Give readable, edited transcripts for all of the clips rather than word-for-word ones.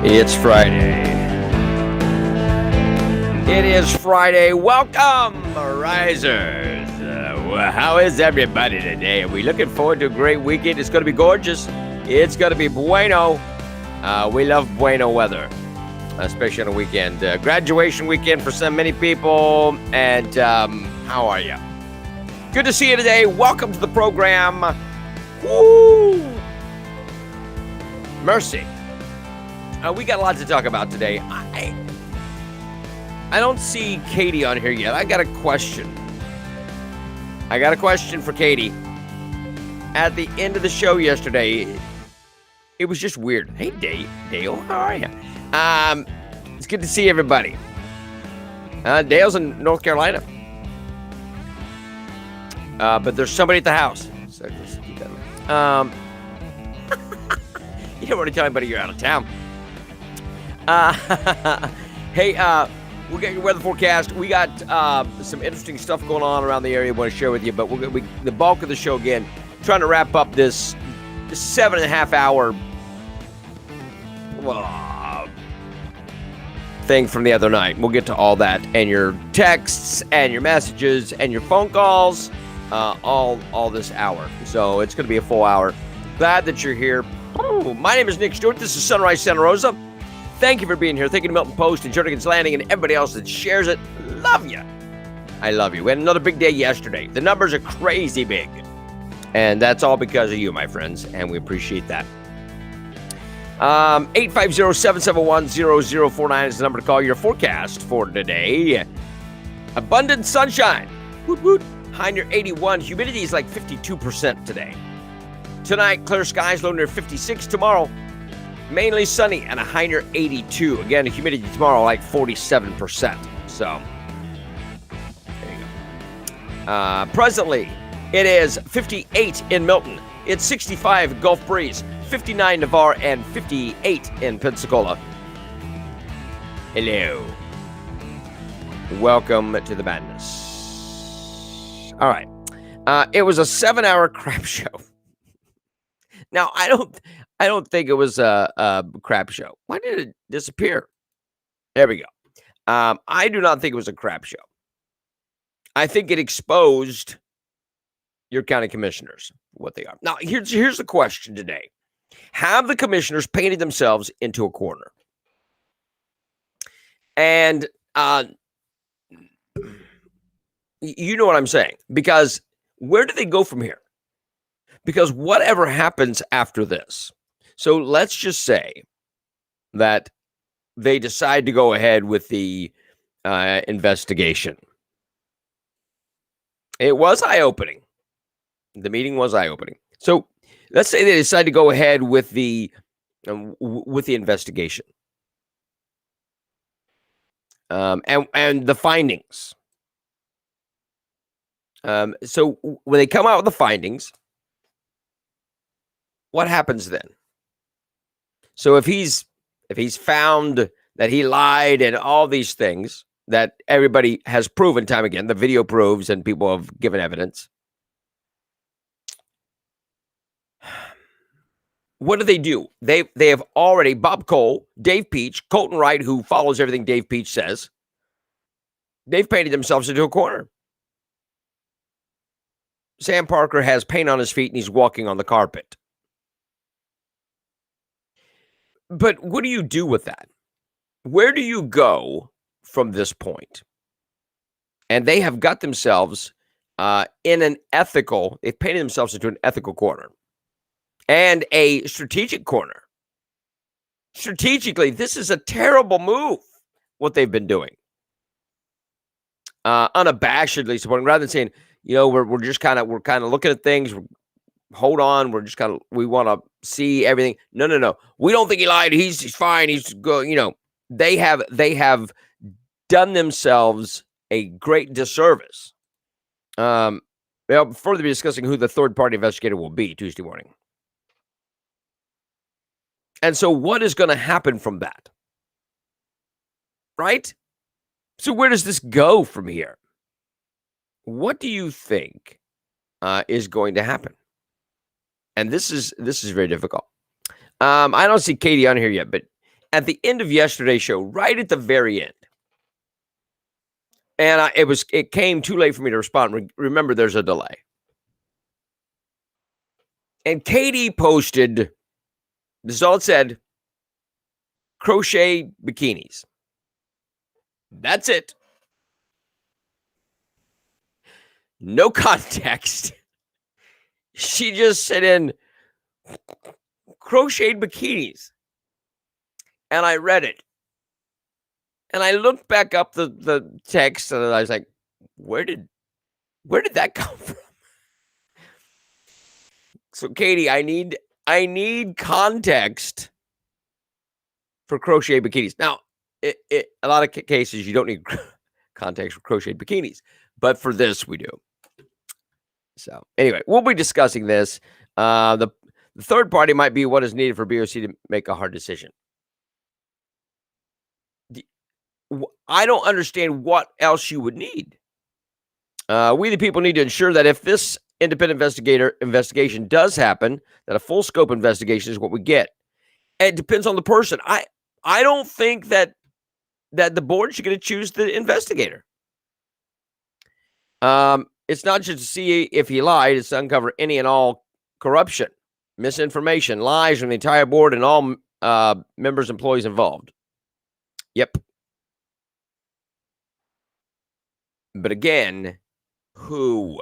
It's Friday. It is Friday. Welcome, risers. How is everybody today? Are we looking forward to a great weekend? It's going to be gorgeous. It's going to be bueno. We love bueno weather, especially on a weekend. Graduation weekend for so many people. And how are you? Good to see you today. Welcome to the program. Woo! Mercy. We got a lot to talk about today. I don't see Katie on here yet. I got a question. I got a question for Katie. At the end of the show yesterday, it was just weird. Hey, Dale, how are you? It's good to see everybody. Dale's in North Carolina. But there's somebody at the house. So just keep that in mind. You don't want to tell anybody you're out of town. Hey, we got your weather forecast. We got some interesting stuff going on around the area I want to share with you, but the bulk of the show, again, trying to wrap up this 7.5 hour thing from the other night. We'll get to all that, and your texts, and your messages, and your phone calls, all this hour. So it's going to be a full hour. Glad that you're here. Oh, my name is Nick Stewart. This is Sunrise Santa Rosa. Thank you for being here. Thank you to Milton Post and Jernigan's Landing and everybody else that shares it. Love you. I love you. We had another big day yesterday. The numbers are crazy big. And that's all because of you, my friends. And we appreciate that. 850-771-0049 is the number to call. Your forecast for today. Abundant sunshine. Woot woot. High near 81. Humidity is like 52% today. Tonight, clear skies, low near 56. Tomorrow, mainly sunny and a high near 82. Again, humidity tomorrow like 47%. So, there you go. Presently, it is 58 in Milton. It's 65 Gulf Breeze, 59 Navarre, and 58 in Pensacola. Hello. Welcome to the madness. All right. It was a 7-hour crap show. Now, I don't think it was a crap show. Why did it disappear? There we go. I do not think it was a crap show. I think it exposed your county commissioners, what they are. Now, here's the question today. Have the commissioners painted themselves into a corner? And you know what I'm saying. Because where do they go from here? Because whatever happens after this, so let's just say that they decide to go ahead with the investigation. It was eye-opening. The meeting was eye-opening. So let's say they decide to go ahead with the investigation and the findings. So when they come out with the findings, what happens then? So if he's found that he lied and all these things that everybody has proven time again, the video proves and people have given evidence. What do? They have already, Bob Cole, Dave Peach, Colton Wright, who follows everything Dave Peach says, they've painted themselves into a corner. Sam Parker has paint on his feet and he's walking on the carpet. But what do you do with that? Where do you go from this point? And they have got themselves they've painted themselves into an ethical corner and a strategic corner. Strategically, this is a terrible move, what they've been doing. Unabashedly supporting, rather than saying, we're kind of looking at things. Hold on, we want to see everything. No. We don't think he lied. He's fine. He's good. They have done themselves a great disservice. They'll further be discussing who the third-party investigator will be Tuesday morning. And so what is going to happen from that? Right? So where does this go from here? What do you think is going to happen? And this is very difficult. I don't see Katie on here yet, but at the end of yesterday's show, right at the very end, and it came too late for me to respond. Remember, there's a delay. And Katie posted, this is all it said, crochet bikinis. That's it. No context. She just said in crocheted bikinis. And I read it. And I looked back up the text and I was like, where did that come from? So Katie, I need context for crochet bikinis. Now, a lot of cases you don't need context for crochet bikinis, but for this we do. So anyway, we'll be discussing this. The third party might be what is needed for BOCC to make a hard decision. I don't understand what else you would need. We the people need to ensure that if this independent investigation does happen, that a full scope investigation is what we get. And it depends on the person. I don't think that the board should get to choose the investigator. It's not just to see if he lied, it's to uncover any and all corruption, misinformation, lies from the entire board and all members, employees involved. Yep. But again, who?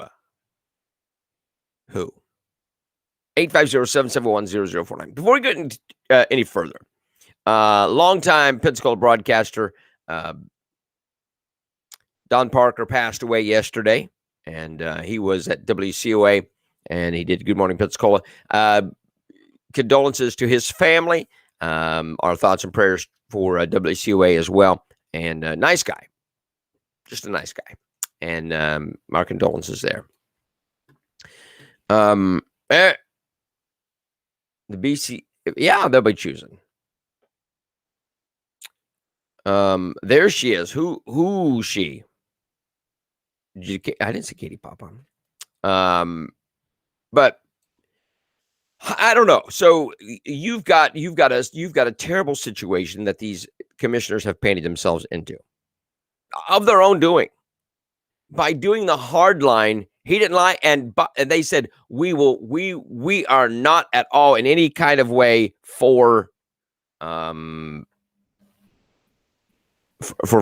850-771-0049. Before we get any further, longtime Pensacola broadcaster Don Parker passed away yesterday, and he was at WCOA, and he did Good Morning Pensacola. Condolences to his family. Our thoughts and prayers for WCOA as well. And nice guy. Just a nice guy. And our condolences there. The BC, yeah, they'll be choosing. There she is. Who she? I didn't see Katie pop on. But I don't know. So you've got a terrible situation that these commissioners have painted themselves into of their own doing by doing the hard line. He didn't lie, and they said we are not at all in any kind of way for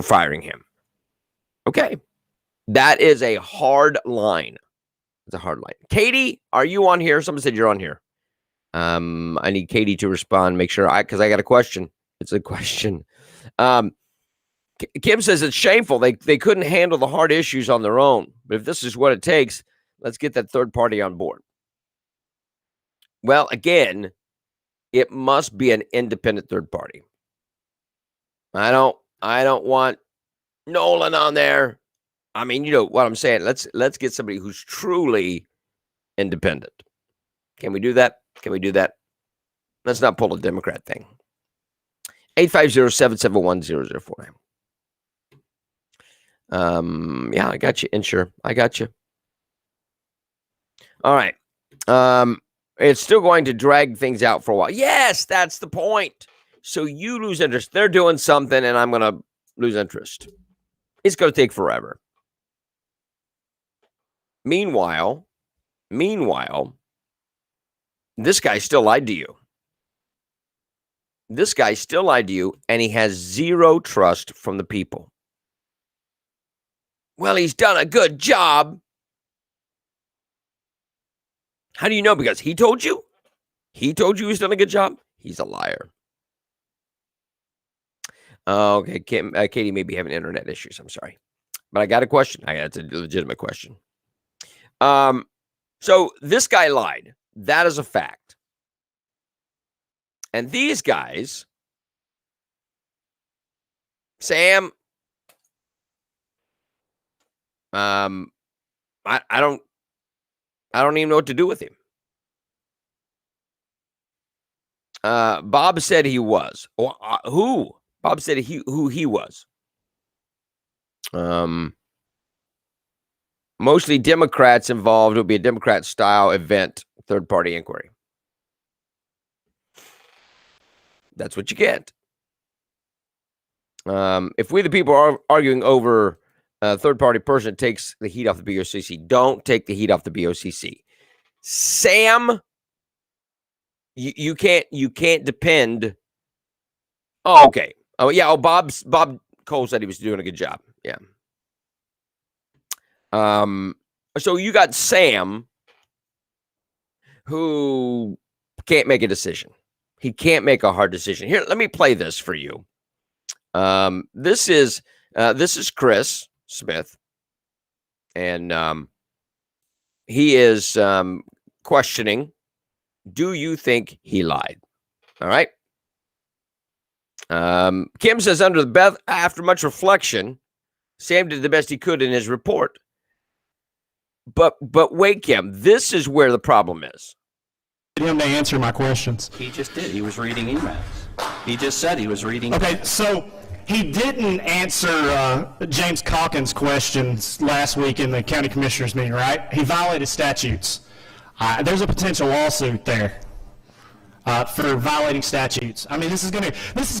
firing him. Okay, that is a hard line. It's a hard line. Katie, are you on here? Someone said you're on here. I need Katie to respond. Make sure because I got a question. It's a question. Kim says it's shameful. They couldn't handle the hard issues on their own. But if this is what it takes, let's get that third party on board. Well, again, it must be an independent third party. I don't want Nolan on there. I mean, you know what I'm saying. Let's get somebody who's truly independent. Can we do that? Let's not pull a Democrat thing. 850-771-0049. Yeah, I got you, Insure. I got you. All right. It's still going to drag things out for a while. Yes, that's the point. So you lose interest. They're doing something, and I'm going to lose interest. It's going to take forever. Meanwhile, this guy still lied to you. And he has zero trust from the people. Well, he's done a good job. How do you know? Because he told you? He told you he's done a good job? He's a liar. Okay, Kim, Katie may be having internet issues. I'm sorry. But I got a question. It's a legitimate question. So this guy lied. That is a fact. And these guys, Sam, I don't even know what to do with him. Bob said he was. Who? Bob said who he was. Mostly Democrats involved. It will be a Democrat-style event, third-party inquiry. That's what you get. If we the people are arguing over a third-party person, it takes the heat off the BOCC. Don't take the heat off the BOCC. Sam, you can't depend. Oh, okay. Oh, yeah. Oh, Bob Cole said he was doing a good job. Yeah. So you got Sam, who can't make a decision. He can't make a hard decision. Here, let me play this for you. This is Chris Smith, and he is questioning, do you think he lied? All right. Kim says, after much reflection, Sam did the best he could in his report. But wait, Kim, this is where the problem is. Him to answer my questions. He just did. He was reading emails. He just said he was reading. Okay, so he didn't answer James Calkins' questions last week in the county commissioners meeting, right? He violated statutes. There's a potential lawsuit there for violating statutes. I mean, this is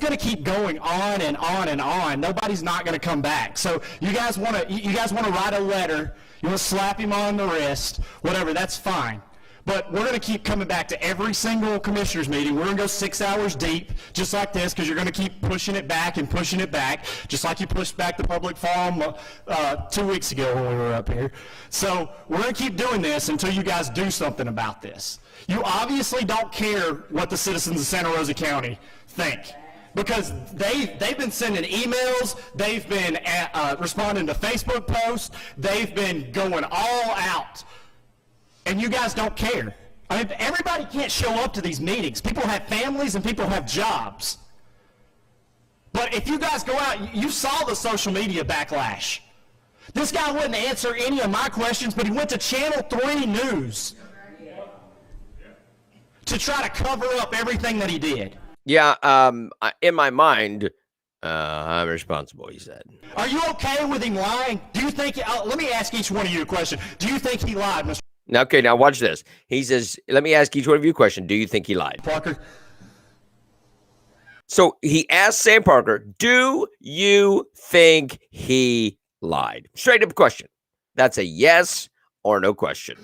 gonna keep going on and on and on. Nobody's not gonna come back. So you guys wanna write a letter? You wanna slap him on the wrist? Whatever. That's fine. But we're going to keep coming back to every single commissioners meeting. We're going to go 6 hours deep, just like this, because you're going to keep pushing it back, just like you pushed back the public forum 2 weeks ago when we were up here. So we're going to keep doing this until you guys do something about this. You obviously don't care what the citizens of Santa Rosa County think, because they've been sending emails, they've been responding to Facebook posts, they've been going all out. And you guys don't care. I mean, everybody can't show up to these meetings. People have families and people have jobs. But if you guys go out, you saw the social media backlash. This guy wouldn't answer any of my questions, but he went to Channel 3 News to try to cover up everything that he did. Yeah, in my mind, I'm responsible, he said. Are you okay with him lying? Do you think, let me ask each one of you a question. Do you think he lied, Mr. Now, okay, now watch this. He says, let me ask each one of you a question. Do you think he lied? Parker? So he asked Sam Parker, do you think he lied? Straight up question. That's a yes or no question.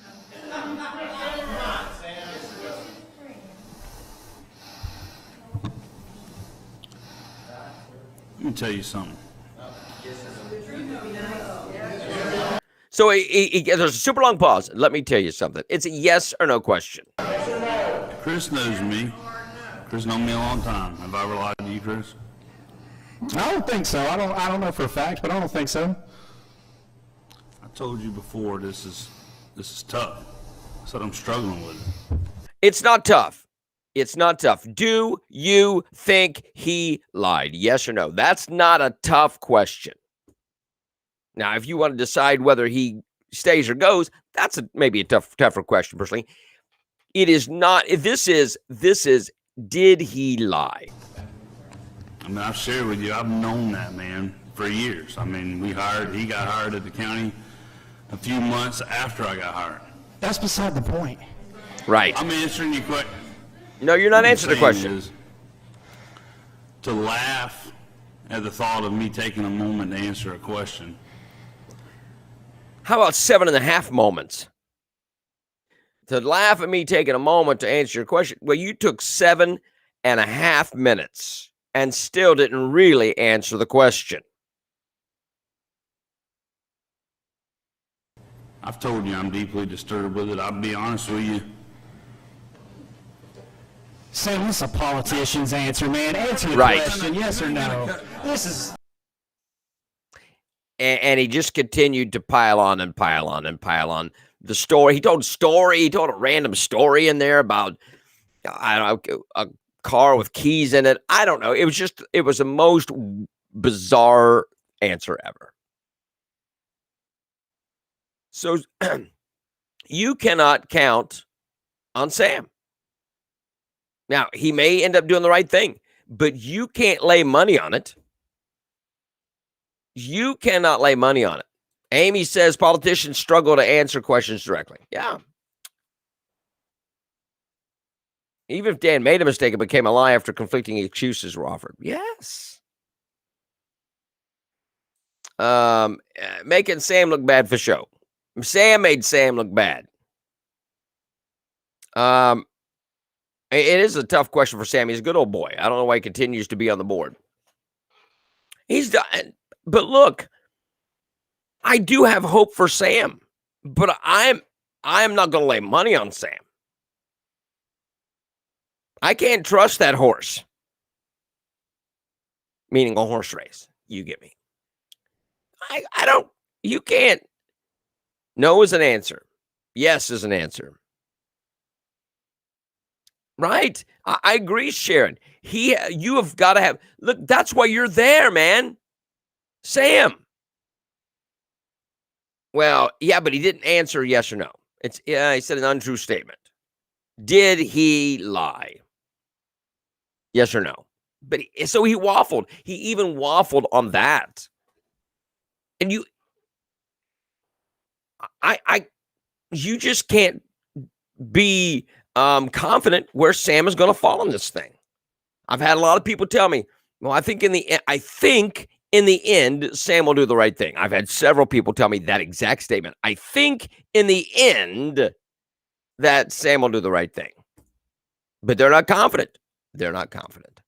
Let me tell you something. So there's a super long pause. Let me tell you something. It's a yes or no question. Chris knows me. Chris known me a long time. Have I ever lied to you, Chris? I don't think so. I don't know for a fact, but I don't think so. I told you before this is tough. I said I'm struggling with it. It's not tough. It's not tough. Do you think he lied? Yes or no? That's not a tough question. Now, if you want to decide whether he stays or goes, that's maybe a tougher question, personally. It is not. This is, did he lie? I mean, I've shared with you, I've known that man for years. I mean, he got hired at the county a few months after I got hired. That's beside the point. Right. I'm answering your question. No, you're not answering the question. Is to laugh at the thought of me taking a moment to answer a question. How about 7.5 moments? To laugh at me taking a moment to answer your question. Well, you took 7.5 minutes and still didn't really answer the question. I've told you I'm deeply disturbed with it. I'll be honest with you. Sam, this is a politician's answer, man. Answer the question, yes or no. This is... And he just continued to pile on and pile on and pile on the story. He told a story. He told a random story in there about, I don't know, a car with keys in it. I don't know. It was the most bizarre answer ever. So you cannot count on Sam. Now, he may end up doing the right thing, but you can't lay money on it. You cannot lay money on it. Amy says politicians struggle to answer questions directly. Yeah. Even if Dan made a mistake, it became a lie after conflicting excuses were offered. Yes. Making Sam look bad for show. Sam made Sam look bad. It is a tough question for Sam. He's a good old boy. I don't know why he continues to be on the board. He's done, but look, I do have hope for Sam, but I'm not going to lay money on Sam. I can't trust that horse. Meaning a horse race. You get me. I don't. You can't. No is an answer. Yes is an answer. Right? I agree, Sharon. You have got to have. Look, that's why you're there, man. Sam. Well, yeah, but he didn't answer yes or no. He said an untrue statement. Did he lie? Yes or no? But so he waffled. He even waffled on that. And you just can't be confident where Sam is going to fall in this thing. I've had a lot of people tell me, well, I think in the end, Sam will do the right thing. I've had several people tell me that exact statement. I think in the end that Sam will do the right thing. But they're not confident. They're not confident.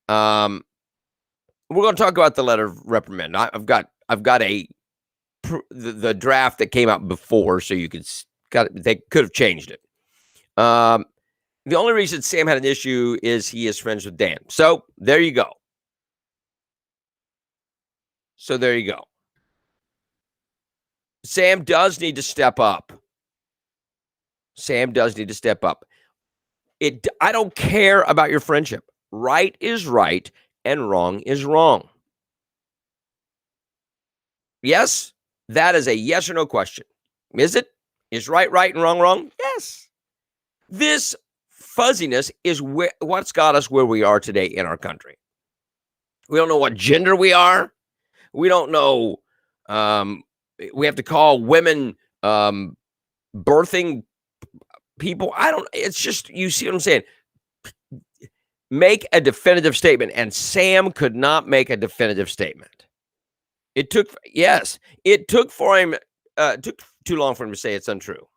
We're going to talk about the letter of reprimand. I've got the draft that came out before, so they could have changed it. The only reason Sam had an issue is he is friends with Dan. So there you go. Sam does need to step up. I don't care about your friendship. Right is right and wrong is wrong. Yes, that is a yes or no question. Is it? Is right and wrong? Yes. This fuzziness is what's got us where we are today in our country. We don't know what gender we are. We don't know. We have to call women birthing people. It's just, you see what I'm saying? Make a definitive statement. And Sam could not make a definitive statement. It took for him, took too long for him to say it's untrue.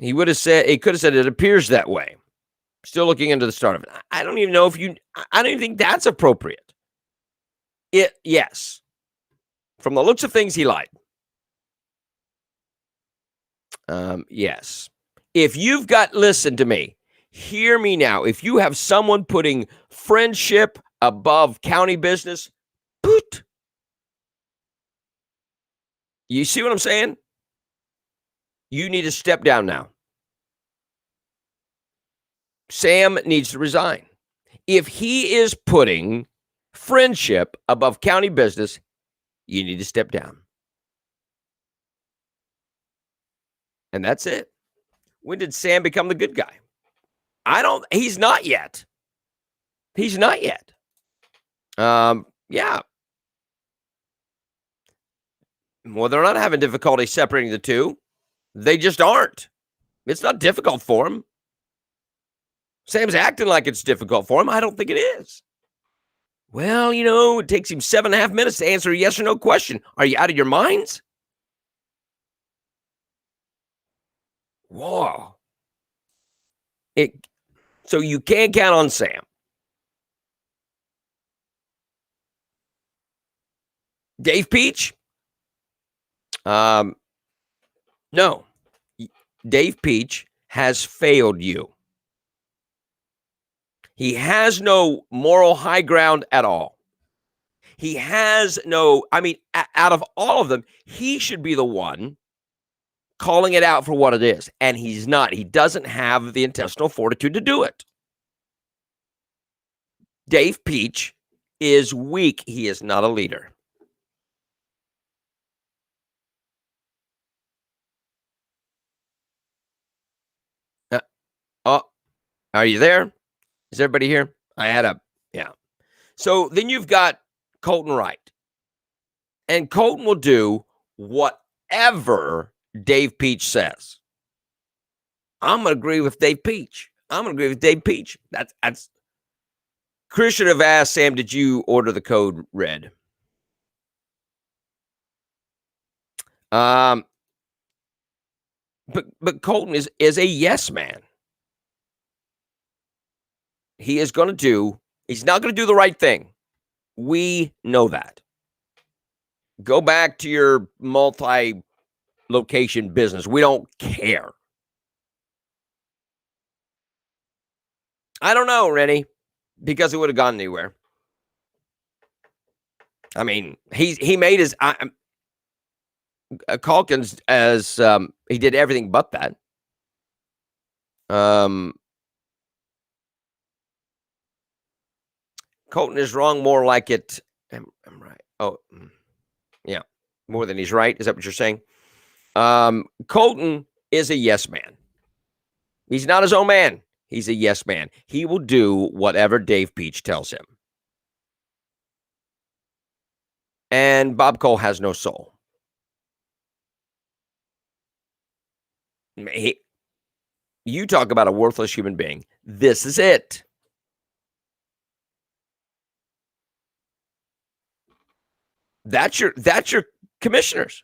He could have said it appears that way. Still looking into the start of it. I don't even know I don't even think that's appropriate. Yes. From the looks of things, he lied. Yes. If you've listen to me, hear me now. If you have someone putting friendship above county business, you see what I'm saying? You need to step down now. Sam needs to resign. If he is putting friendship above county business, you need to step down. And that's it. When did Sam become the good guy? He's not yet. Yeah. Well, they're not having difficulty separating the two. They just aren't. It's not difficult for him. Sam's acting like it's difficult for him. I don't think it is. Well, it takes him 7.5 minutes to answer a yes or no question. Are you out of your minds? Whoa. So you can't count on Sam. Dave Peach? No. Dave Peach has failed you. He has no moral high ground at all. He has out of all of them, he should be the one calling it out for what it is. And he's not. He doesn't have the intestinal fortitude to do it. Dave Peach is weak. He is not a leader. Are you there? Is everybody here? Yeah. So then you've got Colton Wright. And Colton will do whatever Dave Peach says. I'm going to agree with Dave Peach. That's Chris should have asked Sam, did you order the code red? But Colton is a yes man. He is going to do, he's not going to do the right thing. We know that. Go back to your multi-location business. We don't care. I don't know, Rennie, because it would have gone anywhere. I mean, he made his Calkins as he did everything but that. Colton is wrong more like it. I'm right. Oh, yeah. More than he's right. Is that what you're saying? Colton is a yes man. He's not his own man. He's a yes man. He will do whatever Dave Peach tells him. And Bob Cole has no soul. You talk about a worthless human being. This is it. That's your commissioners.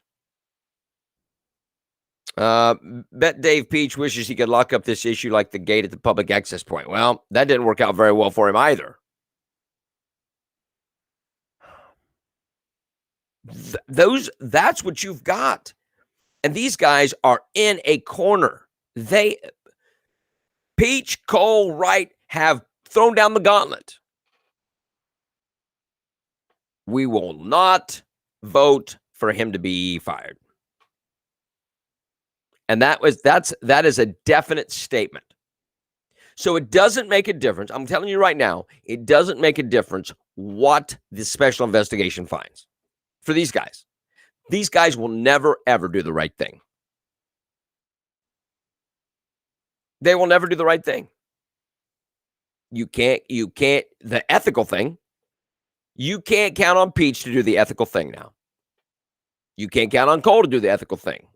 Bet Dave Peach wishes he could lock up this issue like the gate at the public access point. Well, that didn't work out very well for him either. That's what you've got. And these guys are in a corner. Peach, Cole, Wright have thrown down the gauntlet. We will not vote for him to be fired. And that is a definite statement. So it doesn't make a difference. I'm telling you right now, it doesn't make a difference what the special investigation finds for these guys. These guys will never, ever do the right thing. They will never do the right thing. You can't, the ethical thing, you can't count on Peach to do the ethical thing now. You can't count on Cole to do the ethical thing,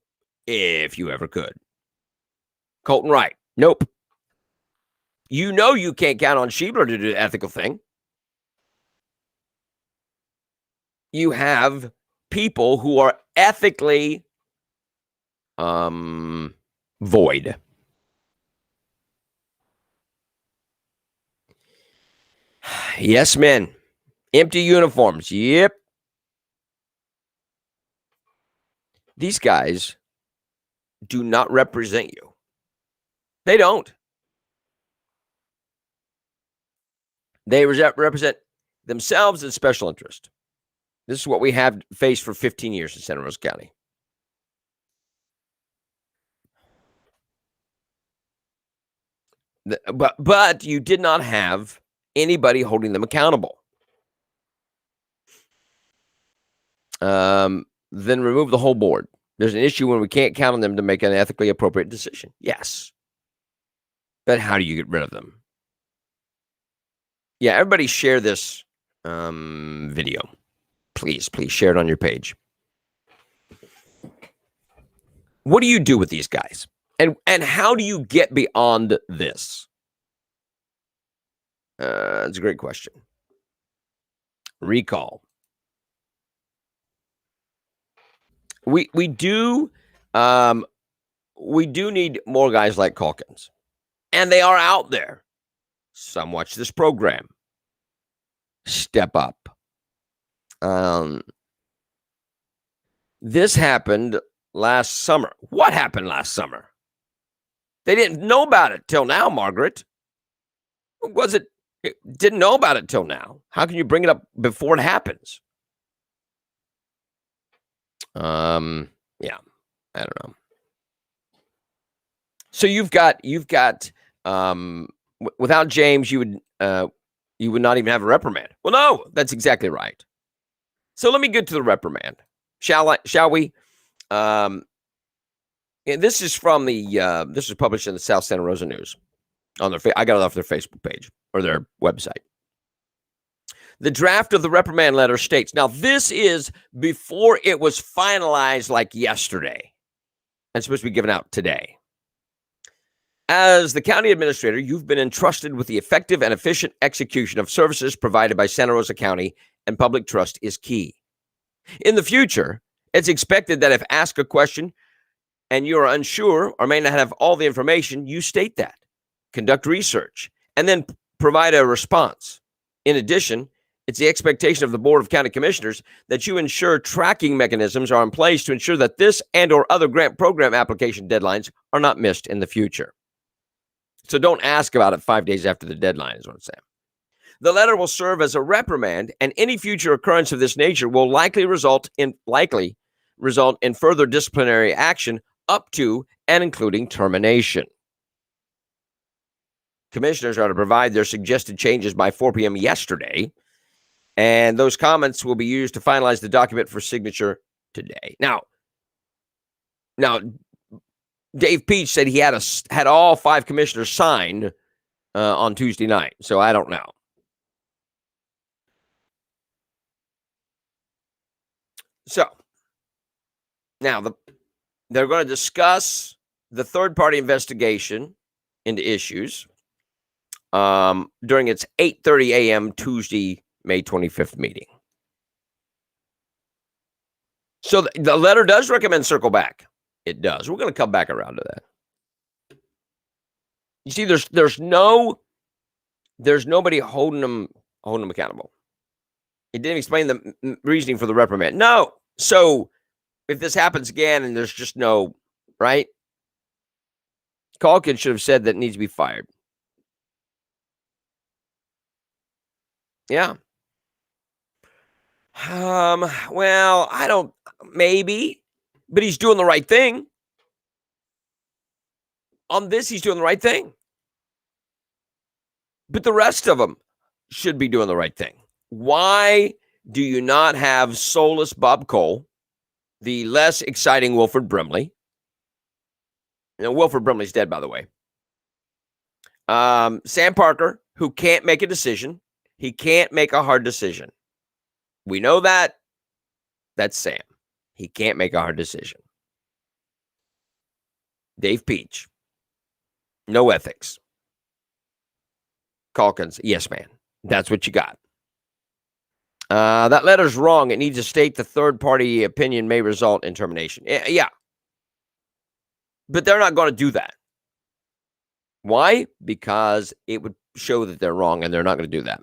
if you ever could. Colton Wright, nope. You know you can't count on Schiebler to do the ethical thing. You have people who are ethically void. Yes, men. Empty uniforms. Yep. These guys do not represent you. They don't. They represent themselves and special interest. This is what we have faced for 15 years in Santa Rosa County. But you did not have anybody holding them accountable. Then remove the whole board. There's an issue when we can't count on them to make an ethically appropriate decision. Yes. But how do you get rid of them? Yeah, everybody share this video. Please share it on your page. What do you do with these guys? And how do you get beyond this? It's a great question. Recall. We do need more guys like Calkins. And they are out there. Some watch this program. Step up. This happened last summer. What happened last summer? They didn't know about it till now, Margaret. Didn't know about it till now. How can you bring it up before it happens? Yeah, I don't know. So you've got without James, you would not even have a reprimand. Well, no, that's exactly right. So let me get to the reprimand. Shall we? This is from this was published in the South Santa Rosa News. I got it off their Facebook page or their website. The draft of the reprimand letter states, now this is before it was finalized like yesterday. It's supposed to be given out today. As the county administrator, you've been entrusted with the effective and efficient execution of services provided by Santa Rosa County, and public trust is key. In the future, it's expected that if asked a question and you are unsure or may not have all the information, you state that, conduct research, and then provide a response. In addition, it's the expectation of the Board of County Commissioners that you ensure tracking mechanisms are in place to ensure that this and or other grant program application deadlines are not missed in the future. So don't ask about it 5 days after the deadline is what I'm saying. The letter will serve as a reprimand, and any future occurrence of this nature will likely result in further disciplinary action up to and including termination. Commissioners are to provide their suggested changes by 4 p.m. yesterday, and those comments will be used to finalize the document for signature today. Now, Dave Peach said he had all 5 commissioners sign on Tuesday night, so I don't know. So, now they're going to discuss the third-party investigation into issues during its 8:30 a.m. Tuesday, May 25th meeting. So the letter does recommend circle back. It does. We're going to come back around to that. You see, there's nobody holding them accountable. It didn't explain the reasoning for the reprimand. No. So if this happens again and there's just no, right? Calkins should have said that it needs to be fired. Yeah. Well, maybe, but he's doing the right thing. On this, he's doing the right thing. But the rest of them should be doing the right thing. Why do you not have soulless Bob Cole, the less exciting Wilford Brimley? Wilford Brimley's dead, by the way. Sam Parker, who can't make a decision. He can't make a hard decision. We know that. That's Sam. He can't make a hard decision. Dave Peach. No ethics. Calkins. Yes, man. That's what you got. That letter's wrong. It needs to state the third-party opinion may result in termination. Yeah. But they're not going to do that. Why? Because it would show that they're wrong, and they're not going to do that.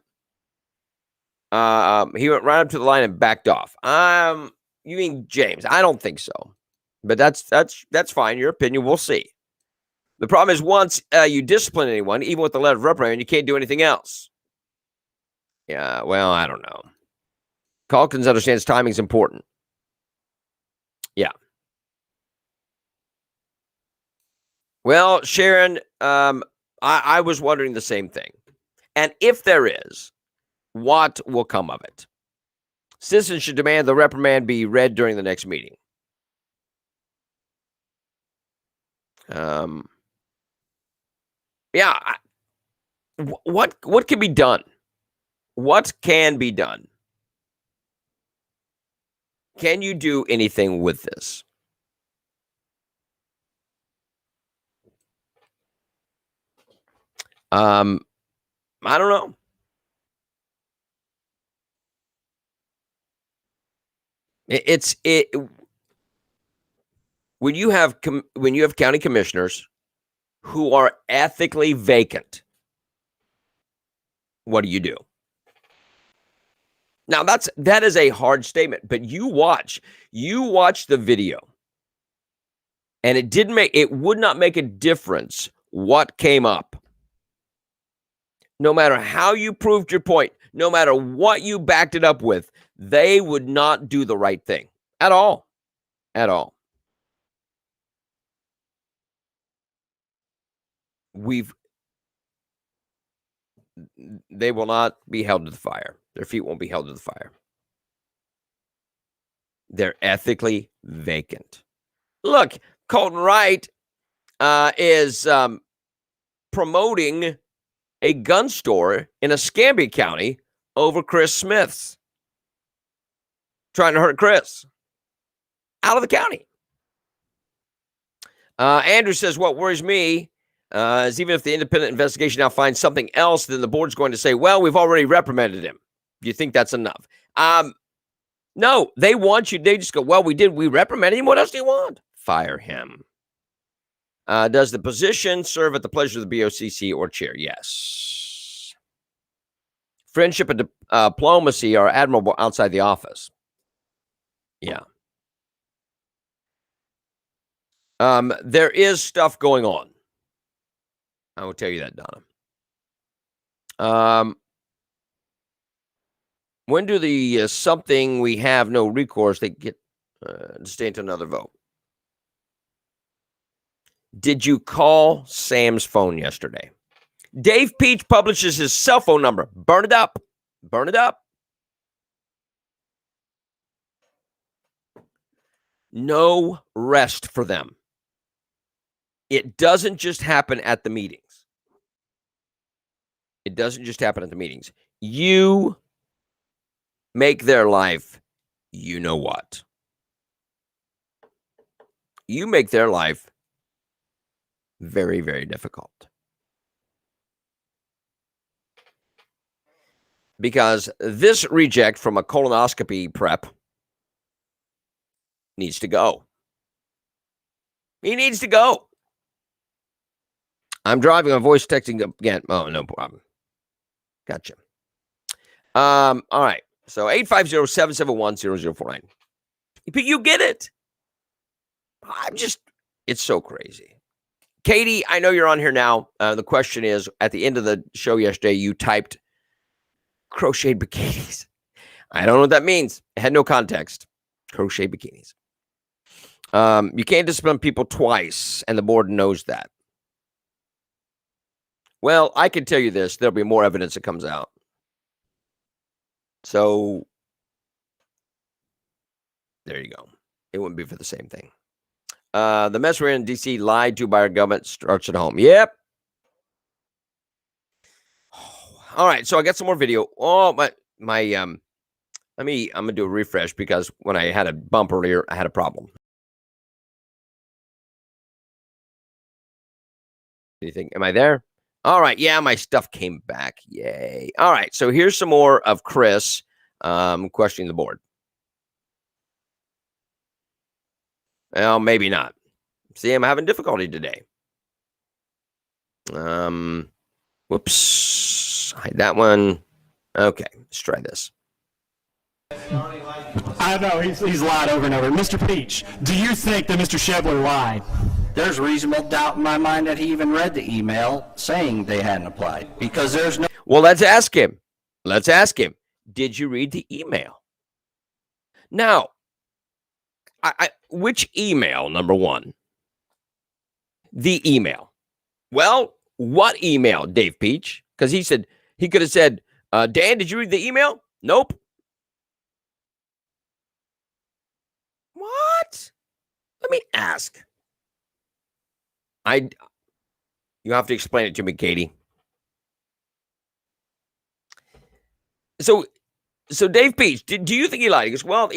He went right up to the line and backed off. You mean James? I don't think so. But that's fine. Your opinion. We'll see. The problem is once you discipline anyone, even with the letter of reprimand, you can't do anything else. Yeah, well, I don't know. Calkins understands timing's important. Yeah. Well, Sharon, I was wondering the same thing. And if there is, what will come of it? Citizens should demand the reprimand be read during the next meeting. Yeah. What can be done? What can be done? Can you do anything with this? I don't know. When you have county commissioners who are ethically vacant, what do you do? Now that is a hard statement, but you watch the video, and it would not make a difference what came up. No matter how you proved your point, no matter what you backed it up with, they would not do the right thing at all. At all. They will not be held to the fire. Their feet won't be held to the fire. They're ethically vacant. Look, Colton Wright is promoting a gun store in Escambia County over Chris Smith's. Trying to hurt Chris. Out of the county. Andrew says, what worries me Is even if the independent investigation now finds something else, then the board's going to say, well, we've already reprimanded him. Do you think that's enough? No, they want you. They just go, well, we reprimanded him. What else do you want? Fire him. Does the position serve at the pleasure of the BOCC or chair? Yes. Friendship and diplomacy are admirable outside the office. Yeah. There is stuff going on. I will tell you that, Donna. When do the something we have no recourse, they get to stay into another vote? Did you call Sam's phone yesterday? Dave Peach publishes his cell phone number. Burn it up. Burn it up. No rest for them. It doesn't just happen at the meetings. It doesn't just happen at the meetings. You make their life, you know what? You make their life very, very difficult. Because this reject from a colonoscopy prep needs to go. He needs to go. I'm driving, I'm voice texting again. Oh, no problem. Gotcha. All right. So 850-771-0049. But you get it. It's so crazy. Katie, I know you're on here now. The question is, at the end of the show yesterday, you typed crocheted bikinis. I don't know what that means. It had no context. Crochet bikinis. You can't discipline people twice, and the board knows that. Well, I can tell you this. There'll be more evidence that comes out. So, there you go. It wouldn't be for the same thing. The mess we're in D.C. lied to by our government starts at home. Yep. All right, so I got some more video. Oh, I'm gonna do a refresh because when I had a bump earlier, I had a problem. Do you think, am I there? All right, yeah, my stuff came back. Yay. All right, so here's some more of Chris questioning the board. Well, maybe not. See, I'm having difficulty today. Whoops. Hide that one. Okay, let's try this. I know, he's lied over and over. Mr. Peach, do you think that Mr. Shebler lied? There's reasonable doubt in my mind that he even read the email saying they hadn't applied, because there's no... Well, let's ask him. Let's ask him. Did you read the email? Now, which email, number one? The email. Well, what email, Dave Peach? Because he could have said, Dan, did you read the email? Nope. What? Let me ask. You have to explain it to me, Katie. So Dave Peach, do you think he lied? He goes, well,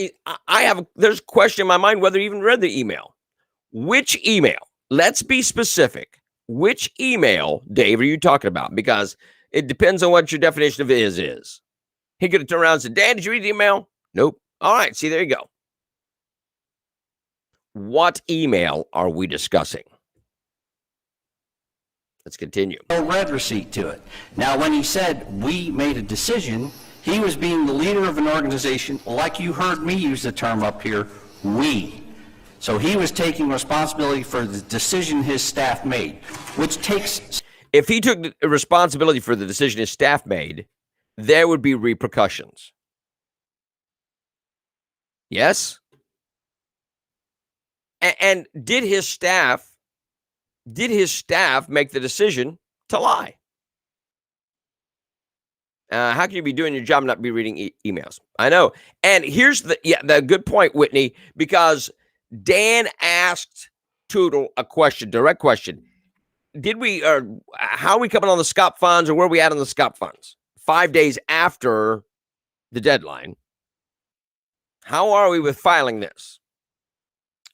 there's a question in my mind whether he even read the email. Which email? Let's be specific. Which email, Dave, are you talking about? Because it depends on what your definition of is. He could have turned around and said, Dan, did you read the email? Nope. All right, see, there you go. What email are we discussing? Let's continue. No red receipt to it. Now, when he said we made a decision, he was being the leader of an organization, like you heard me use the term up here, we. So he was taking responsibility for the decision his staff made, which takes... If he took responsibility for the decision his staff made, there would be repercussions. Yes? And did his staff make the decision to lie? How can you be doing your job and not be reading emails? I know. And here's the good point, Whitney, because Dan asked Tootle a question, direct question. How are we coming on the SCOP funds, or where are we at on the SCOP funds? 5 days after the deadline. How are we with filing this?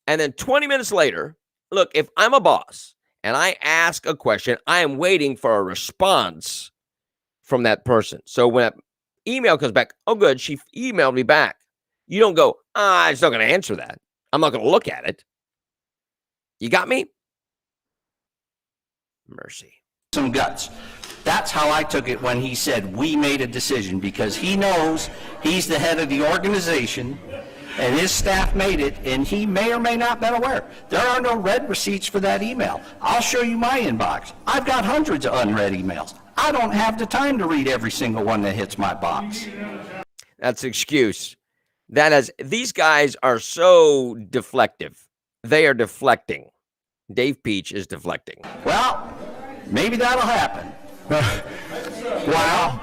And then 20 minutes later, look, if I'm a boss and I ask a question, I am waiting for a response from that person. So when that email comes back, oh, good, she emailed me back. You don't go, I'm just not going to answer that. I'm not going to look at it. You got me? Mercy. Some guts. That's how I took it when he said we made a decision, because he knows he's the head of the organization and his staff made it, and he may or may not have been aware. There are no read receipts for that email. I'll show you my inbox. I've got hundreds of unread emails. I don't have the time to read every single one that hits my box. That's an excuse. These guys are so deflective. They are deflecting. Dave Peach is deflecting. Well, maybe that'll happen. Wow.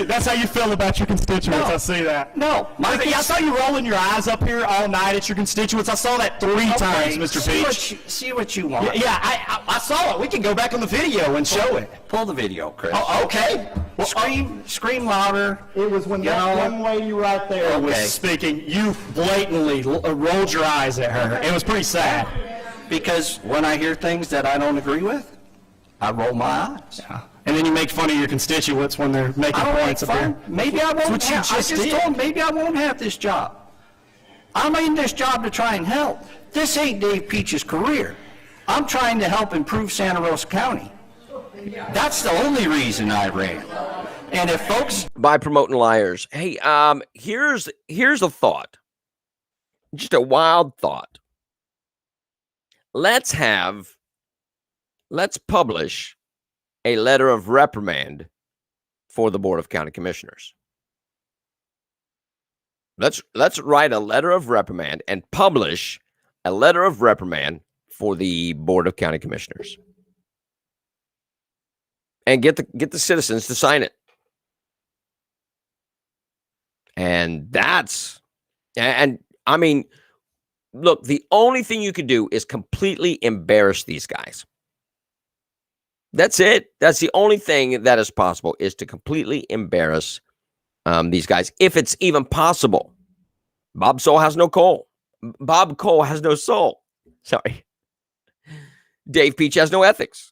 That's how you feel about your constituents. No. I see that. No. I saw you rolling your eyes up here all night at your constituents. I saw that three times, Mr. Peach. See what you want. Yeah, I saw it. We can go back on the video and show it. Pull the video, Chris. Oh, okay. Well, Scream louder. it was when that young lady right there was speaking. You blatantly rolled your eyes at her. It was pretty sad. Because when I hear things that I don't agree with, I roll my eyes. Yeah. And then you make fun of your constituents when they're making I don't points make up fun. there. Maybe I won't. That's what you just did. told him maybe I won't have this job. I'm in this job to try and help. This ain't Dave Peach's career. I'm trying to help improve Santa Rosa County. That's the only reason I ran. And if folks By promoting liars. Hey, here's a thought. Just a wild thought. Let's publish a letter of reprimand for the Board of County Commissioners. Let's write a letter of reprimand and publish a letter of reprimand for the Board of County Commissioners. And get the citizens to sign it. And I mean, look, the only thing you can do is completely embarrass these guys. That's it. That's the only thing that is possible, is to completely embarrass these guys, if it's even possible. Bob Cole has no soul. Sorry. Dave Peach has no ethics.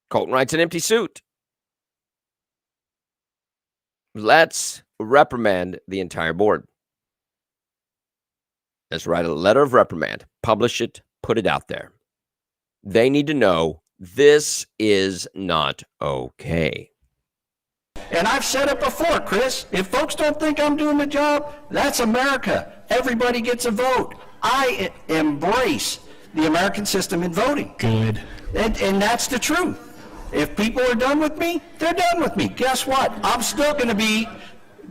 Colton writes an empty suit. Let's reprimand the entire board. Let's write a letter of reprimand, publish it, put it out there. They need to know this is not okay. And I've said it before, Chris, if folks don't think I'm doing the job, that's America. Everybody gets a vote. I embrace the American system in voting. Good. And that's the truth. If people are done with me, they're done with me. Guess what? I'm still going to be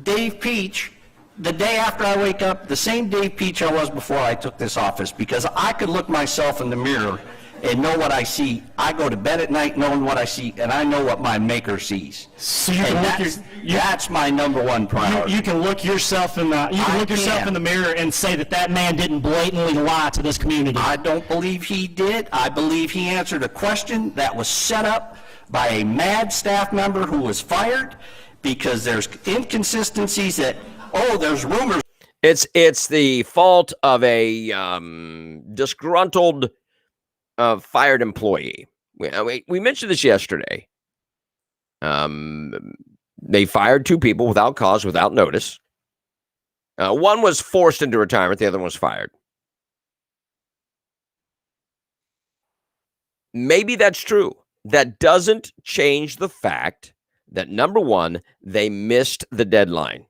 Dave Peach the day after I wake up, the same Dave Peach I was before I took this office, because I could look myself in the mirror and know what I see. I go to bed at night knowing what I see, and I know what my maker sees. So you And can that's my number one priority. you can look yourself in the mirror and say that man didn't blatantly lie to this community. I don't believe he did. I believe he answered a question that was set up by a mad staff member who was fired because there's inconsistencies that, there's rumors. It's the fault of a disgruntled fired employee. We mentioned this yesterday. They fired two people without cause, without notice. One was forced into retirement. The other one was fired. Maybe that's true. That doesn't change the fact that, number one, they missed the deadline.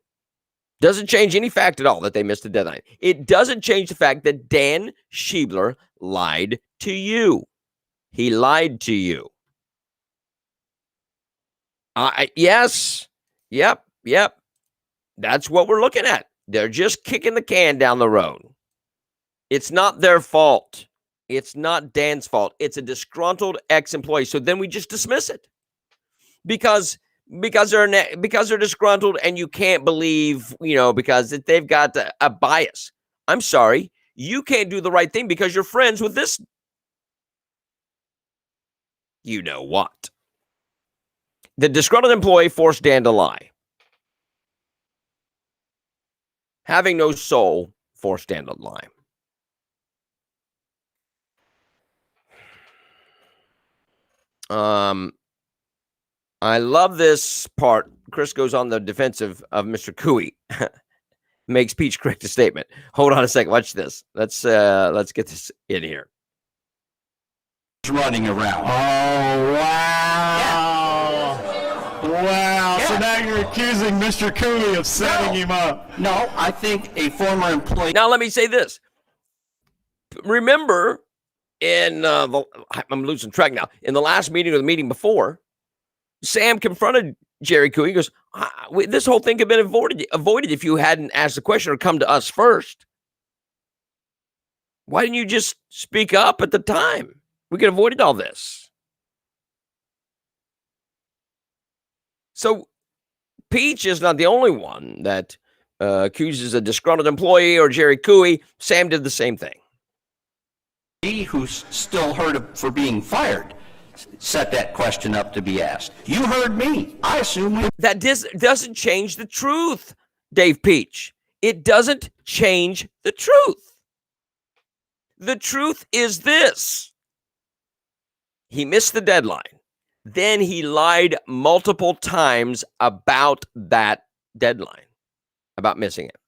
Doesn't change any fact at all that they missed the deadline. It doesn't change the fact that Dan Schiebler lied to you. He lied to you. Yes. Yep. That's what we're looking at. They're just kicking the can down the road. It's not their fault. It's not Dan's fault. It's a disgruntled ex-employee. So then we just dismiss it because they're disgruntled, and you can't believe, because they've got a bias. I'm sorry, you can't do the right thing because you're friends with this. You know what? The disgruntled employee forced Dan to lie. Having no soul forced Dan to lie. I love this part. Chris goes on the defensive of Mr. Cooey. Makes Peach correct a statement. Hold on a second. Watch this. Let's get this in here. Running around. Oh, wow. Wow. Yeah. So now you're accusing Mr. Cooley of setting him up. No, I think a former employee. Now, let me say this. Remember, I'm losing track now. In the last meeting or the meeting before, Sam confronted Jerry Cooey. He goes, this whole thing could have been avoided if you hadn't asked the question or come to us first. Why didn't you just speak up at the time? We could have avoided all this. So Peach is not the only one that accuses a disgruntled employee or Jerry Cooey. Sam did the same thing. He who's still heard for being fired set that question up to be asked. You heard me. I assume that doesn't change the truth, Dave Peach. It doesn't change the truth. The truth is this. He missed the deadline. Then he lied multiple times about that deadline, about missing it,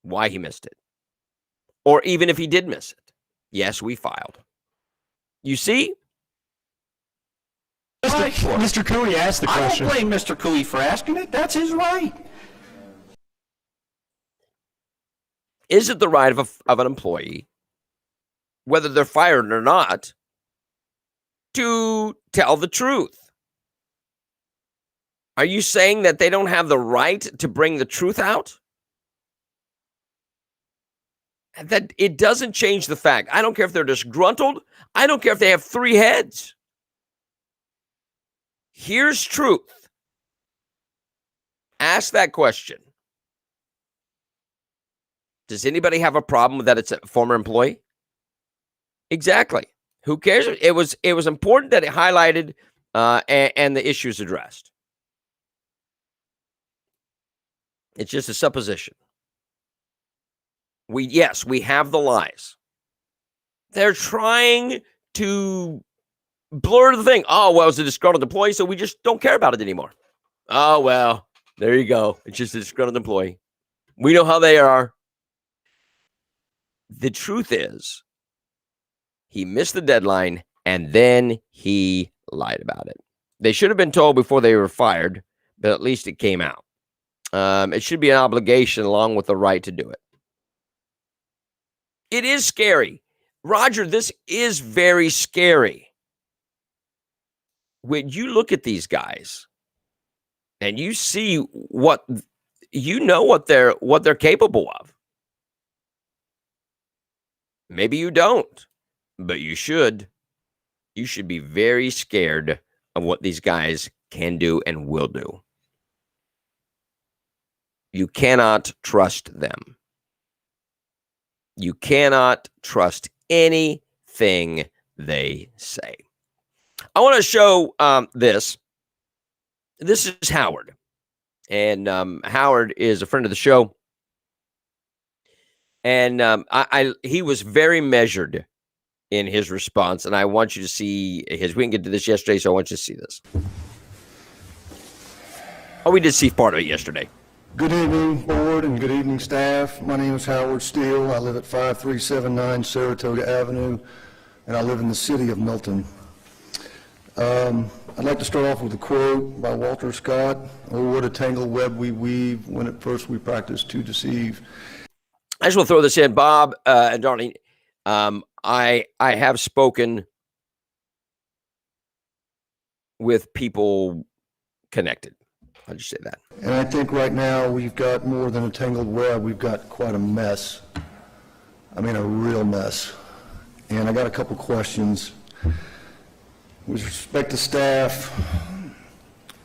why he missed it, or even if he did miss it. Yes, we filed. You see? Mr. Cooey asked the question. I don't blame Mr. Cooey for asking it. That's his right. Is it the right of an employee, whether they're fired or not, to tell the truth? Are you saying that they don't have the right to bring the truth out? That it doesn't change the fact. I don't care if they're disgruntled. I don't care if they have 3 heads. Here's truth. Ask that question. Does anybody have a problem with that it's a former employee? Exactly. Who cares? It was important that it highlighted and the issues addressed. It's just a supposition. We have the lies. They're trying to blur the thing. Oh, well, it's a disgruntled employee, so we just don't care about it anymore. Oh, well, there you go. It's just a disgruntled employee. We know how they are. The truth is, he missed the deadline, and then he lied about it. They should have been told before they were fired, but at least it came out. It should be an obligation along with the right to do it. It is scary. Roger, this is very scary. When you look at these guys and you see what they're capable of. Maybe you don't, but you should. You should be very scared of what these guys can do and will do. You cannot trust them. You cannot trust anything they say. I want to show this. This is Howard. And Howard is a friend of the show. And he was very measured in his response. And I want you to see his. We didn't get to this yesterday, so I want you to see this. Oh, we did see part of it yesterday. Good evening, board, and good evening, staff. My name is Howard Steele. I live at 5379 Saratoga Avenue, and I live in the city of Milton. I'd like to start off with a quote by Walter Scott. Oh, what a tangled web we weave when at first we practice to deceive. I just want to throw this in, Bob and Darlene. I have spoken with people connected. I'll just say that. And I think right now we've got more than a tangled web. We've got quite a mess. I mean, a real mess. And I got a couple questions. With respect to staff,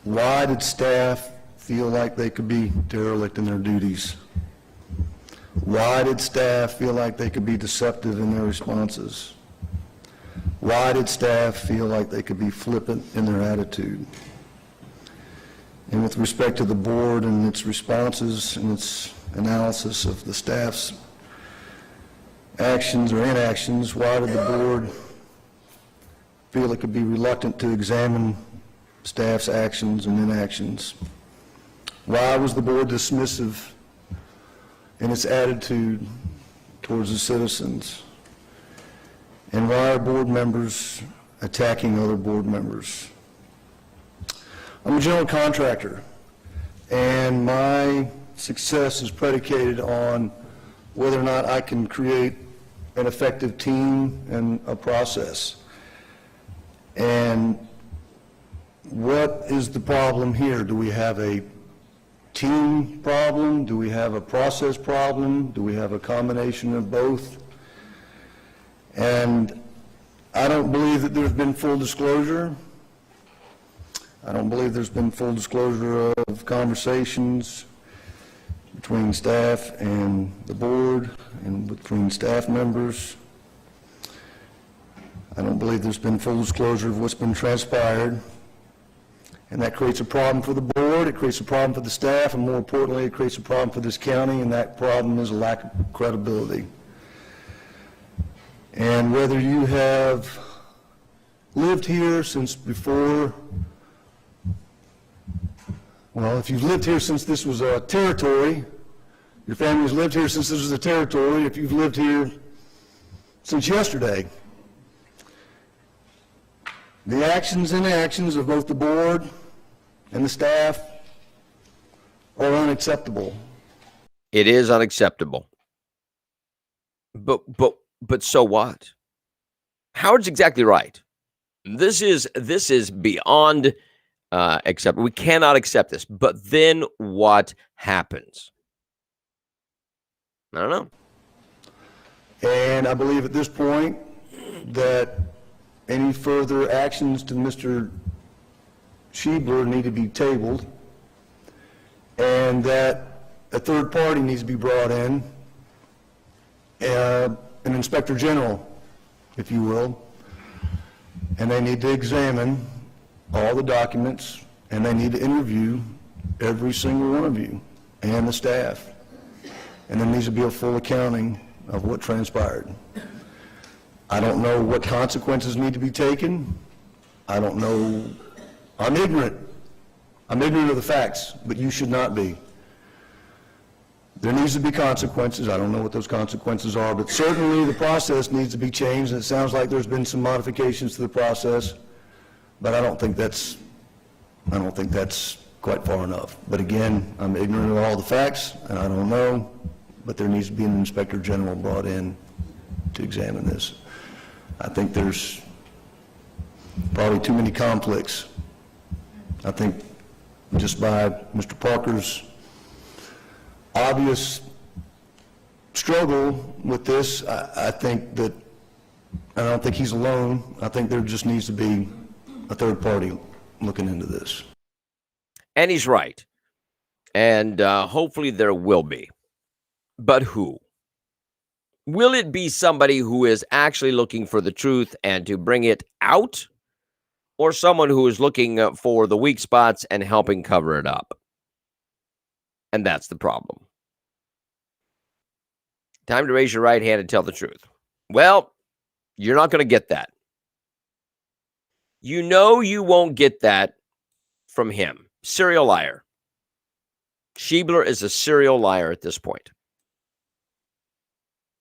why did staff feel like they could be derelict in their duties? Why did staff feel like they could be deceptive in their responses? Why did staff feel like they could be flippant in their attitude? And with respect to the board and its responses and its analysis of the staff's actions or inactions, why did the board feel it could be reluctant to examine staff's actions and inactions? Why was the board dismissive in its attitude towards the citizens? And why are board members attacking other board members? I'm a general contractor, and my success is predicated on whether or not I can create an effective team and a process. And what is the problem here? Do we have a team problem? Do we have a process problem? Do we have a combination of both? And I don't believe that there's been full disclosure. I don't believe there's been full disclosure of conversations between staff and the board and between staff members. I don't believe there's been full disclosure of what's been transpired. And that creates a problem for the board, it creates a problem for the staff, and more importantly, it creates a problem for this county, and that problem is a lack of credibility. And whether you have lived here since before, well, if you've lived here since this was a territory, your family's lived here since this was a territory, if you've lived here since yesterday, the actions and inactions of both the board and the staff are unacceptable. It is unacceptable. But so what? Howard's exactly right. This is beyond acceptable. We cannot accept this. But then what happens? I don't know. And I believe at this point that any further actions to Mr. Schiebler need to be tabled, and that a third party needs to be brought in, an inspector general, if you will, and they need to examine all the documents, and they need to interview every single one of you and the staff, and there needs to be a full accounting of what transpired. I don't know what consequences need to be taken. I don't know. I'm ignorant. I'm ignorant of the facts, but you should not be. There needs to be consequences. I don't know what those consequences are, but certainly the process needs to be changed, and it sounds like there's been some modifications to the process, but I don't think that's quite far enough. But again, I'm ignorant of all the facts, and I don't know, but there needs to be an inspector general brought in to examine this. I think there's probably too many conflicts. I think just by Mr. Parker's obvious struggle with this, I think that, I don't think he's alone. I think there just needs to be a third party looking into this. And he's right. And hopefully there will be. But who? Will it be somebody who is actually looking for the truth and to bring it out? Or someone who is looking for the weak spots and helping cover it up? And that's the problem. Time to raise your right hand and tell the truth. Well, you're not going to get that. You know you won't get that from him. Serial liar. Schiebler is a serial liar at this point.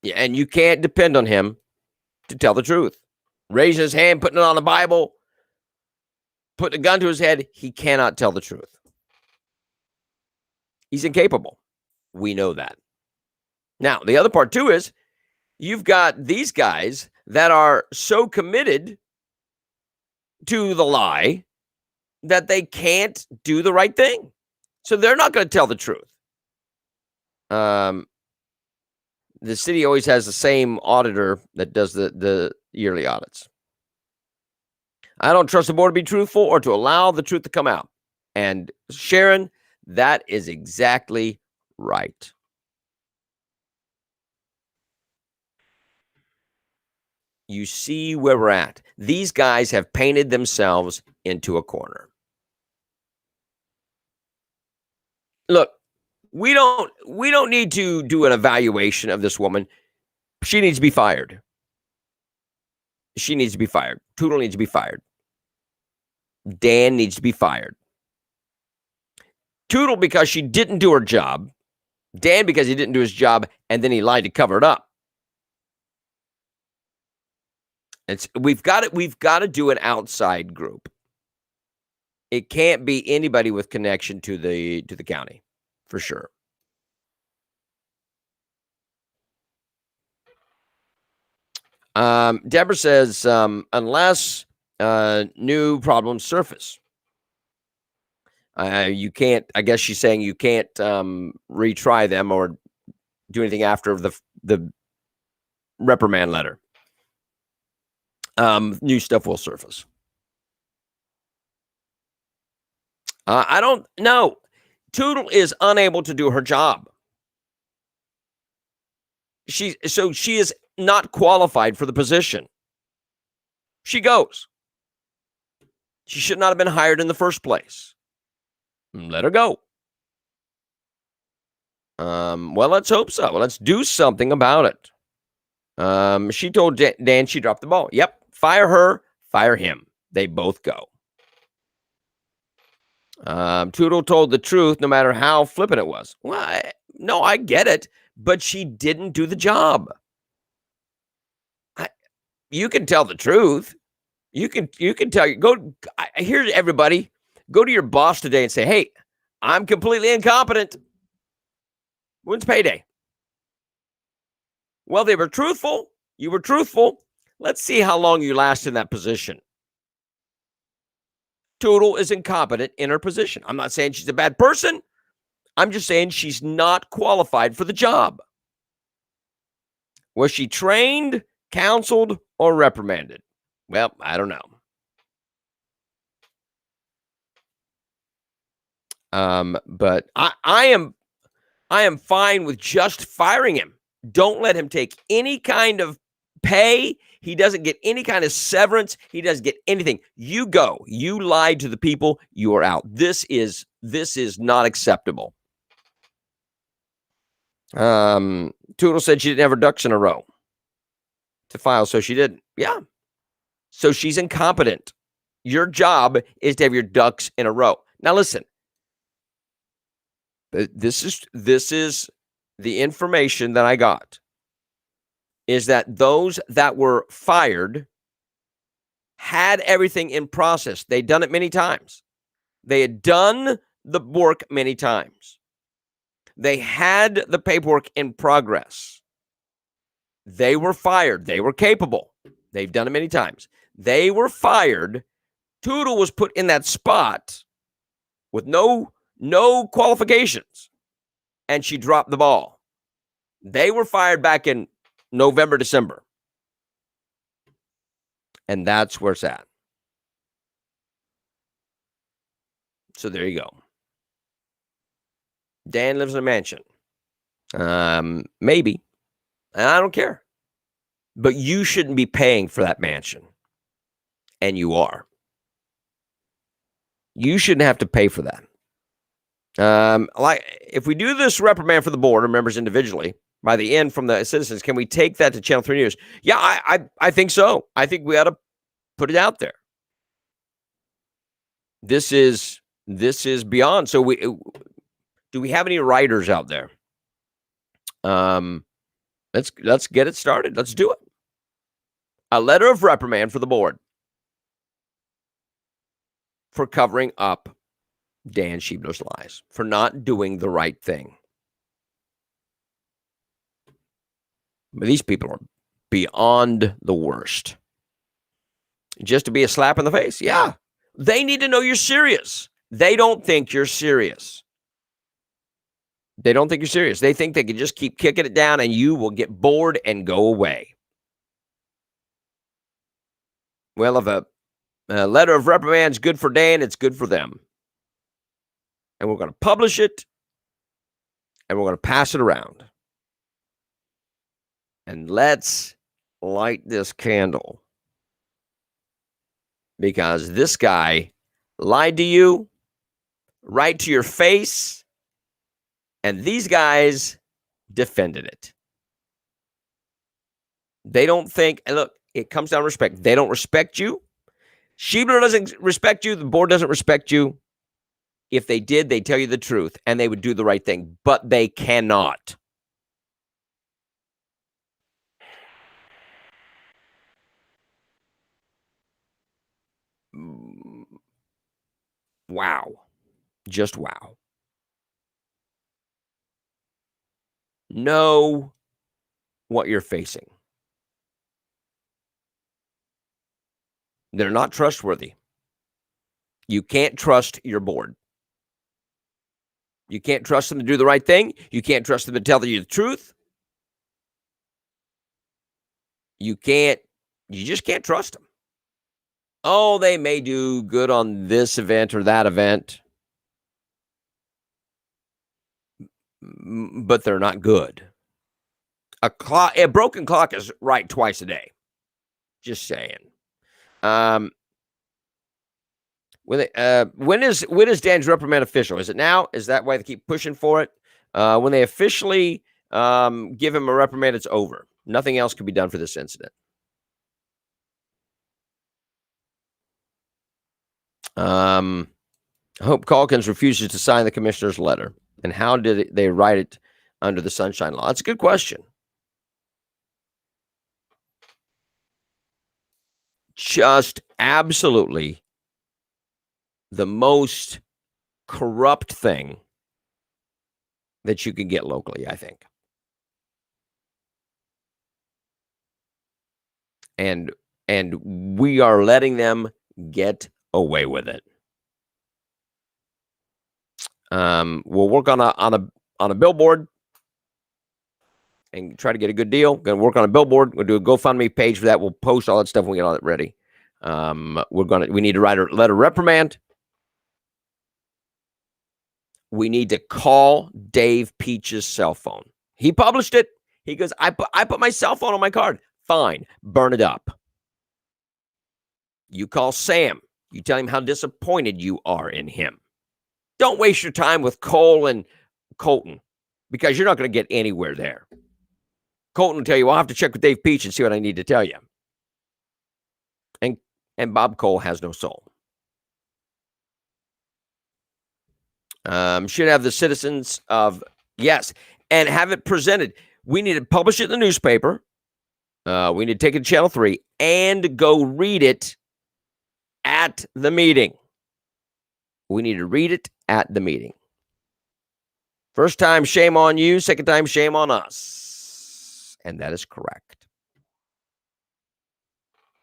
Yeah, and you can't depend on him to tell the truth. Raising his hand, putting it on the Bible, putting a gun to his head, he cannot tell the truth. He's incapable. We know that. Now, the other part, too, is you've got these guys that are so committed to the lie that they can't do the right thing. So they're not going to tell the truth. The city always has the same auditor that does the yearly audits. I don't trust the board to be truthful or to allow the truth to come out. And Sharon, that is exactly right. You see where we're at. These guys have painted themselves into a corner. Look, we don't need to do an evaluation of this woman. She needs to be fired. she needs to be fired. Tootle needs to be fired. Dan needs to be fired. Tootle because she didn't do her job. Dan because he didn't do his job and then he lied to cover it up. We've got to do an outside group. It can't be anybody with connection to the county, for sure. Deborah says, unless new problems surface, you can't. I guess she's saying you can't retry them or do anything after the reprimand letter. New stuff will surface. I don't know. Tootle is unable to do her job. She is not qualified for the position. She goes. She should not have been hired in the first place. Let her go. Well, let's hope so. Let's do something about it. She told Dan she dropped the ball. Yep. Fire her, fire him. They both go. Tootle told the truth no matter how flippant it was. Well, no, I get it, but she didn't do the job. You can tell the truth. You can tell. Here's everybody. Go to your boss today and say, hey, I'm completely incompetent. When's payday? Well, they were truthful. You were truthful. Let's see how long you last in that position. Tootle is incompetent in her position. I'm not saying she's a bad person. I'm just saying she's not qualified for the job. Was she trained, counseled, or reprimanded? Well, I don't know. But I am fine with just firing him. Don't let him take any kind of pay. He doesn't get any kind of severance. He doesn't get anything. You go. You lied to the people. You are out. This is not acceptable. Tootle said she didn't have her ducks in a row to file, so she didn't. Yeah. So she's incompetent. Your job is to have your ducks in a row. Now listen. This is the information that I got. Is that those that were fired had everything in process. They'd done it many times. They had done the work many times. They had the paperwork in progress. They were fired. They were capable. They've done it many times. They were fired. Tootle was put in that spot with no qualifications, and she dropped the ball. They were fired back in November, December. And that's where it's at. So there you go. Dan lives in a mansion. Maybe. And I don't care. But you shouldn't be paying for that mansion. And you are. You shouldn't have to pay for that. Like if we do this reprimand for the board or members individually, by the end from the citizens, can we take that to Channel 3 News? Yeah, I think so. I think we ought to put it out there. This is beyond. So do we have any writers out there? Let's get it started. Let's do it. A letter of reprimand for the board for covering up Dan Schiebler's lies, for not doing the right thing. But these people are beyond the worst. Just to be a slap in the face. Yeah. They need to know you're serious. They don't think you're serious. They don't think you're serious. They think they can just keep kicking it down and you will get bored and go away. Well, if a letter of reprimand is good for Dan, it's good for them. And we're going to publish it and we're going to pass it around. And let's light this candle. Because this guy lied to you right to your face. And these guys defended it. They don't think, and look, It comes down to respect. They don't respect you. Schiebler doesn't respect you. The board doesn't respect you. If they did, they'd tell you the truth, and they would do the right thing, but they cannot. Wow. Just wow. Know what you're facing. They're not trustworthy. You can't trust your board. You can't trust them to do the right thing. You can't trust them to tell you the truth. You just can't trust them. Oh, they may do good on this event or that event, but they're not good. A broken clock is right twice a day. Just saying. When is Dan's reprimand official? Is it now? Is that why they keep pushing for it? When they officially give him a reprimand, it's over. Nothing else can be done for this incident. I hope Calkins refuses to sign the commissioner's letter. And how did they write it under the Sunshine Law? That's a good question. Just absolutely the most corrupt thing that you can get locally, I think. And we are letting them get away with it. We'll work on a billboard and try to get a good deal. Going to work on a billboard. We'll do a GoFundMe page for that. We'll post all that stuff when we get all that ready. We need to write a letter of reprimand. We need to call Dave Peach's cell phone. He published it. He goes, I put my cell phone on my card. Fine, burn it up. You call Sam. You tell him how disappointed you are in him. Don't waste your time with Cole and Colton because you're not going to get anywhere there. Colton will tell you, well, I'll have to check with Dave Peach and see what I need to tell you. And Bob Cole has no soul. Should have the citizens of, yes, and have it presented. We need to publish it in the newspaper. We need to take it to Channel 3 and go read it at the meeting. We need to read it at the meeting. First time, shame on you. Second time, shame on us. And that is correct.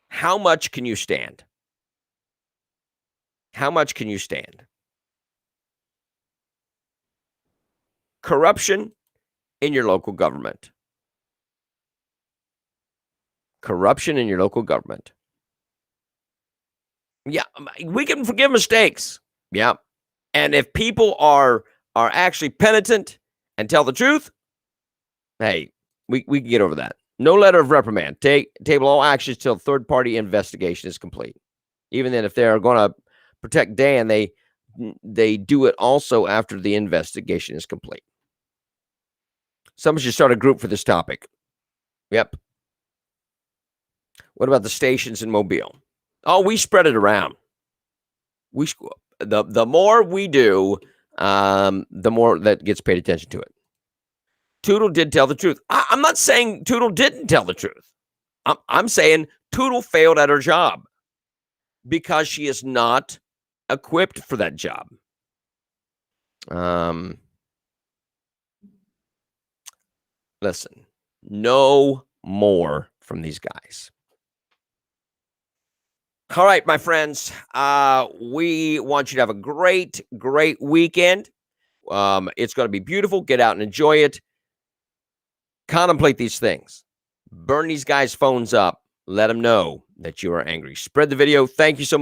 How much can you stand? How much can you stand? Corruption in your local government. Corruption in your local government. Yeah, we can forgive mistakes. Yeah. And if people are actually penitent and tell the truth, hey, we can get over that. No letter of reprimand. Table all actions till third-party investigation is complete. Even then, if they are going to protect Dan, they do it also after the investigation is complete. Someone should start a group for this topic. Yep. What about the stations in Mobile? Oh, we spread it around. The more we do, the more that gets paid attention to it. Tootle did tell the truth. I'm not saying Tootle didn't tell the truth. I'm saying Tootle failed at her job because she is not equipped for that job. Listen, no more from these guys. All right, my friends, we want you to have a great, great weekend. It's going to be beautiful. Get out and enjoy it. Contemplate these things. Burn these guys' phones up. Let them know that you are angry. Spread the video. Thank you so much.